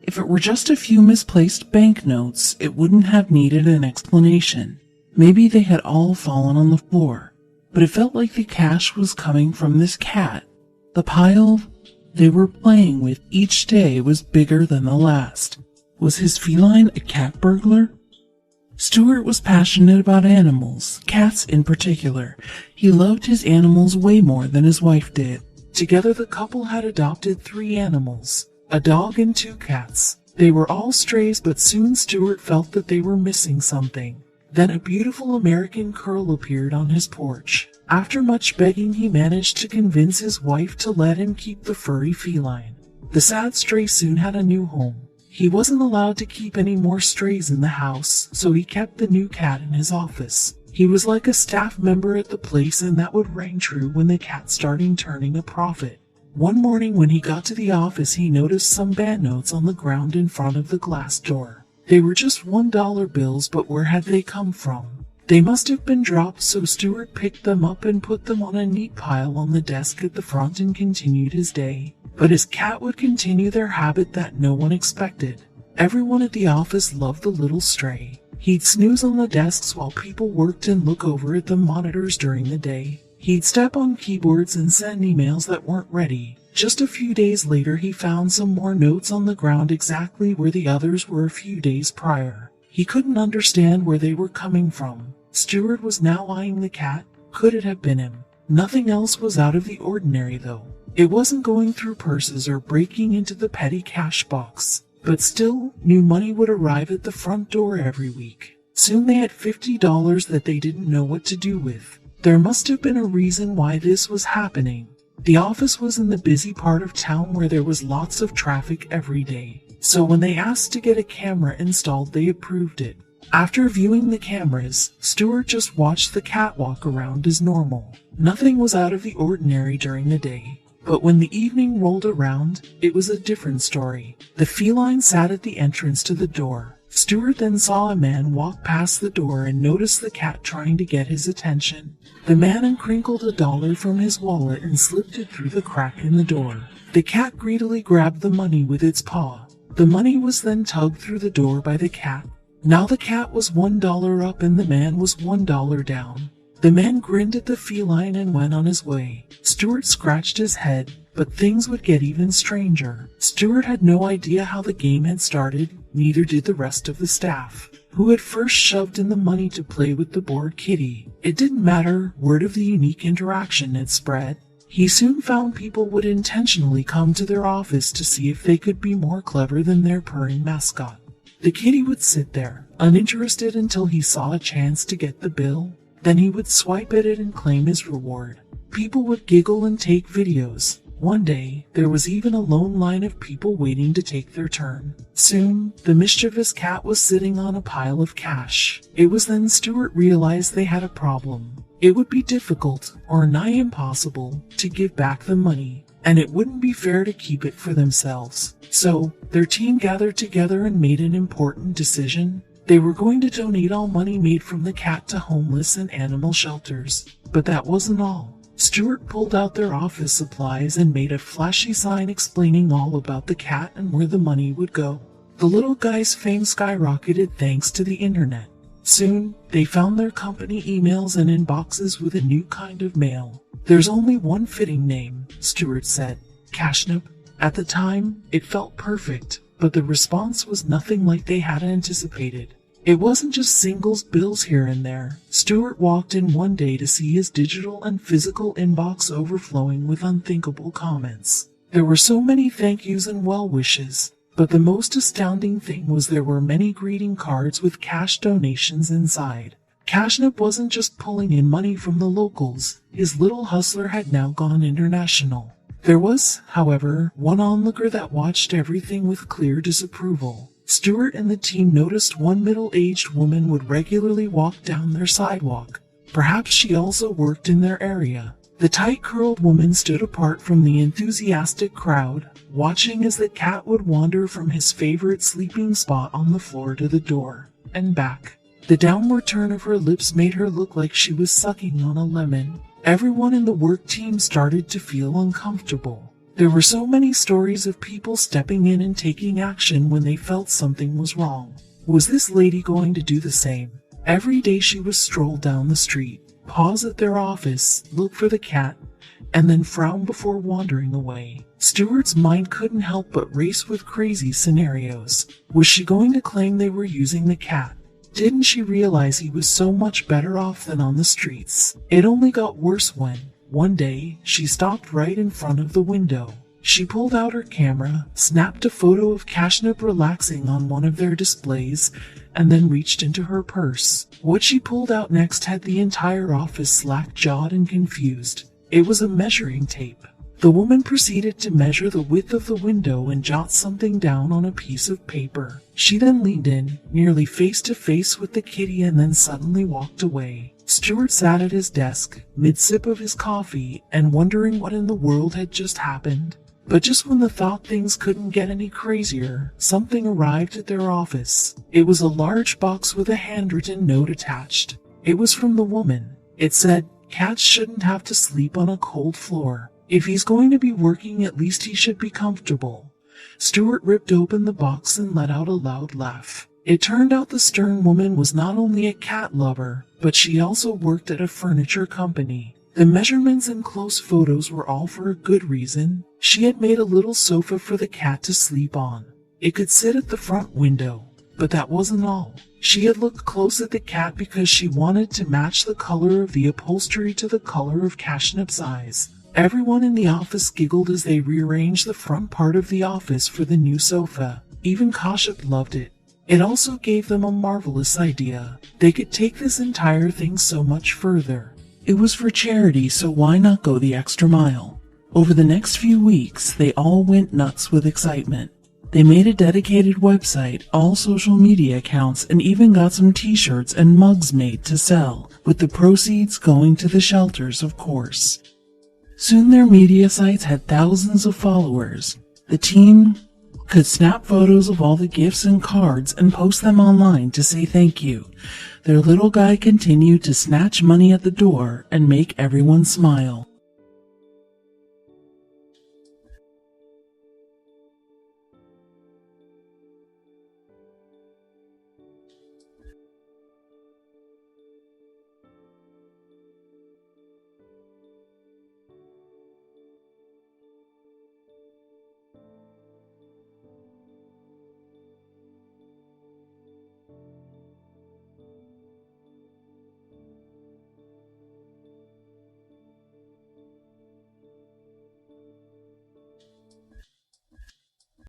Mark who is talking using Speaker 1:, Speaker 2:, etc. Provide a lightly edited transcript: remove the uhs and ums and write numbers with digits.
Speaker 1: If it were just a few misplaced banknotes, it wouldn't have needed an explanation. Maybe they had all fallen on the floor, but it felt like the cash was coming from this cat. The pile they were playing with each day was bigger than the last. Was his feline a cat burglar? Stewart was passionate about animals, cats in particular. He loved his animals way more than his wife did. Together the couple had adopted 3 animals, a dog and 2 cats. They were all strays, but soon Stewart felt that they were missing something. Then a beautiful American curl appeared on his porch. After much begging, he managed to convince his wife to let him keep the furry feline. The sad stray soon had a new home. He wasn't allowed to keep any more strays in the house, so he kept the new cat in his office. He was like a staff member at the place, and that would ring true when the cat started turning a profit. One morning when he got to the office, he noticed some banknotes on the ground in front of the glass door. They were just $1 bills, but where had they come from? They must have been dropped, so Stewart picked them up and put them on a neat pile on the desk at the front and continued his day. But his cat would continue their habit that no one expected. Everyone at the office loved the little stray. He'd snooze on the desks while people worked and look over at the monitors during the day. He'd step on keyboards and send emails that weren't ready. Just a few days later, he found some more notes on the ground exactly where the others were a few days prior. He couldn't understand where they were coming from. Stewart was now eyeing the cat. Could it have been him? Nothing else was out of the ordinary, though. It wasn't going through purses or breaking into the petty cash box. But still, new money would arrive at the front door every week. Soon they had $50 that they didn't know what to do with. There must have been a reason why this was happening. The office was in the busy part of town where there was lots of traffic every day. So when they asked to get a camera installed, they approved it. After viewing the cameras, Stewart just watched the cat walk around as normal. Nothing was out of the ordinary during the day. But when the evening rolled around, it was a different story. The feline sat at the entrance to the door. Stewart then saw a man walk past the door and noticed the cat trying to get his attention. The man uncrinkled $1 from his wallet and slipped it through the crack in the door. The cat greedily grabbed the money with its paw. The money was then tugged through the door by the cat. Now the cat was $1 up and the man was $1 down. The man grinned at the feline and went on his way. Stewart scratched his head, but things would get even stranger. Stewart had no idea how the game had started, neither did the rest of the staff, who had first shoved in the money to play with the bored kitty. It didn't matter, word of the unique interaction had spread. He soon found people would intentionally come to their office to see if they could be more clever than their purring mascot. The kitty would sit there, uninterested until he saw a chance to get the bill. Then he would swipe at it and claim his reward. People would giggle and take videos. One day, there was even a lone line of people waiting to take their turn. Soon, the mischievous cat was sitting on a pile of cash. It was then Stewart realized they had a problem. It would be difficult, or nigh impossible, to give back the money, and it wouldn't be fair to keep it for themselves. So, their team gathered together and made an important decision. They were going to donate all money made from the cat to homeless and animal shelters. But that wasn't all. Stewart pulled out their office supplies and made a flashy sign explaining all about the cat and where the money would go. The little guy's fame skyrocketed thanks to the internet. Soon, they found their company emails and inboxes with a new kind of mail. There's only one fitting name, Stewart said. Cashnip. At the time, it felt perfect, but the response was nothing like they had anticipated. It wasn't just singles bills here and there. Stewart walked in one day to see his digital and physical inbox overflowing with unthinkable comments. There were so many thank yous and well wishes, but the most astounding thing was there were many greeting cards with cash donations inside. Cashnip wasn't just pulling in money from the locals. His little hustler had now gone international. There was, however, one onlooker that watched everything with clear disapproval. Stewart and the team noticed one middle-aged woman would regularly walk down their sidewalk. Perhaps she also worked in their area. The tight-curled woman stood apart from the enthusiastic crowd, watching as the cat would wander from his favorite sleeping spot on the floor to the door, and back. The downward turn of her lips made her look like she was sucking on a lemon. Everyone in the work team started to feel uncomfortable. There were so many stories of people stepping in and taking action when they felt something was wrong. Was this lady going to do the same? Every day she would stroll down the street, pause at their office, look for the cat, and then frown before wandering away. Stewart's mind couldn't help but race with crazy scenarios. Was she going to claim they were using the cat? Didn't she realize he was so much better off than on the streets? It only got worse when, one day, she stopped right in front of the window. She pulled out her camera, snapped a photo of Cashnip relaxing on one of their displays, and then reached into her purse. What she pulled out next had the entire office slack-jawed and confused. It was a measuring tape. The woman proceeded to measure the width of the window and jot something down on a piece of paper. She then leaned in, nearly face to face with the kitty, and then suddenly walked away. Stewart sat at his desk, mid-sip of his coffee, and wondering what in the world had just happened. But just when the thought things couldn't get any crazier, something arrived at their office. It was a large box with a handwritten note attached. It was from the woman. It said, "Cats shouldn't have to sleep on a cold floor. If he's going to be working, at least he should be comfortable." Stewart ripped open the box and let out a loud laugh. It turned out the stern woman was not only a cat lover, but she also worked at a furniture company. The measurements and close photos were all for a good reason. She had made a little sofa for the cat to sleep on. It could sit at the front window. But that wasn't all. She had looked close at the cat because she wanted to match the color of the upholstery to the color of Cashnip's eyes. Everyone in the office giggled as they rearranged the front part of the office for the new sofa. Even Kashyap loved it. It also gave them a marvelous idea. They could take this entire thing so much further. It was for charity, so why not go the extra mile? Over the next few weeks, they all went nuts with excitement. They made a dedicated website, all social media accounts, and even got some t-shirts and mugs made to sell, with the proceeds going to the shelters, of course. Soon their media sites had thousands of followers. The team could snap photos of all the gifts and cards and post them online to say thank you. Their little guy continued to snatch money at the door and make everyone smile.